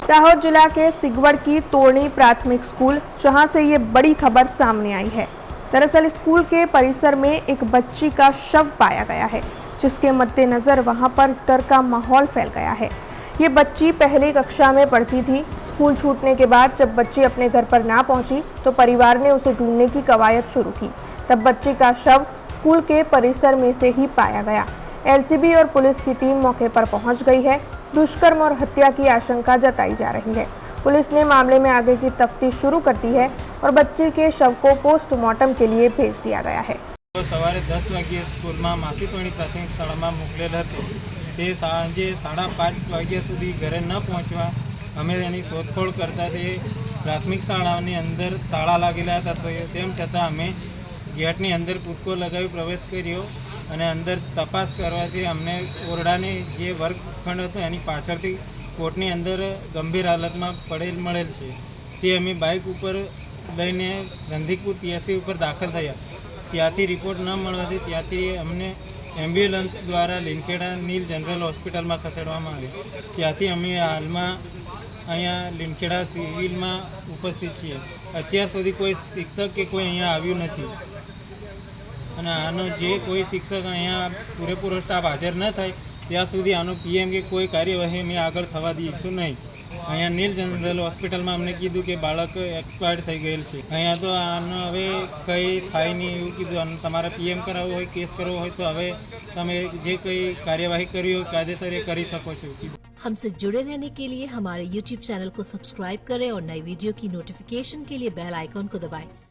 दाहोद जिला के सिगवड़ की तोरनी प्राथमिक स्कूल, जहां से ये बड़ी खबर सामने आई है। दरअसल स्कूल के परिसर में एक बच्ची का शव पाया गया है, जिसके मद्देनजर वहां पर डर का माहौल फैल गया है। ये बच्ची पहली कक्षा में पढ़ती थी। स्कूल छूटने के बाद जब बच्ची अपने घर पर ना पहुंची तो परिवार ने उसे ढूंढने की कवायद शुरू की। तब बच्ची का शव स्कूल के परिसर में से ही पाया गया। एलसीबी और पुलिस की टीम मौके पर पहुंच गई है। दुष्कर्म और हत्या की आशंका जताई जा रही है। पुलिस ने मामले में आगे की तफ्तीश शुरू कर दी है और बच्चे के शव को पोस्टमार्टम के लिए भेज दिया गया है। सवारे 10 वागे स्कूल में मासीतोणी प्राथमिक शाला में मोकलेल हतो। ते सांजे 5:30 वाग्या सुधी घरे न पहोंचवा अमे एनी शोधखोळ करता ते प्राथमिक शाळानी अंदर ताळा लागेला हता। तो तेम छतां अमे गेटनी अंदर कूदको लगावी प्रवेश कर्यो અને અંદર તપાસ કરવાથી અમને ઓરડાની જે વર્ગખંડ હતો એની પાછળથી કોર્ટની અંદર ગંભીર હાલતમાં પડેલ મળેલ છે। તે અમે બાઇક ઉપર લઈને ગંધીકપુર પીએસસી ઉપર દાખલ થયા। ત્યાંથી રિપોર્ટ ન મળવાથી ત્યાંથી અમને એમ્બ્યુલન્સ દ્વારા લીમખેડા નીલ જનરલ હોસ્પિટલમાં ખસેડવામાં આવી। ત્યાંથી અમે હાલમાં અહીંયા લીમખેડા સિવિલમાં ઉપસ્થિત છીએ। અત્યાર સુધી કોઈ શિક્ષક કે કોઈ અહીંયા આવ્યું નથી અને આનો જે કોઈ શિક્ષક અહીંયા પૂરેપૂરો સ્ટાફ હાજર ન થાય ત્યાં સુધી આનો પીએમ કે કોઈ કાર્યવાહી અમે આગળ થવા દઈશું નહીં। અહીંયા નીલ જનરલ હોસ્પિટલમાં અમને કીધું કે બાળક એક્સપાયર્ડ થઈ ગયેલ છે। અહીંયા તો આનો હવે કંઈ થાય નહીં એવું કીધું। અને તમારે પીએમ કરાવવો હોય, કેસ કરવો હોય તો હવે તમે જે કંઈ કાર્યવાહી કરવી હોય કાયદેસર એ કરી શકો છો। हमसे जुड़े रहने के लिए हमारे YouTube चैनल को सब्सक्राइब करें और नई वीडियो की नोटिफिकेशन के लिए बेल आइकॉन को दबाएं।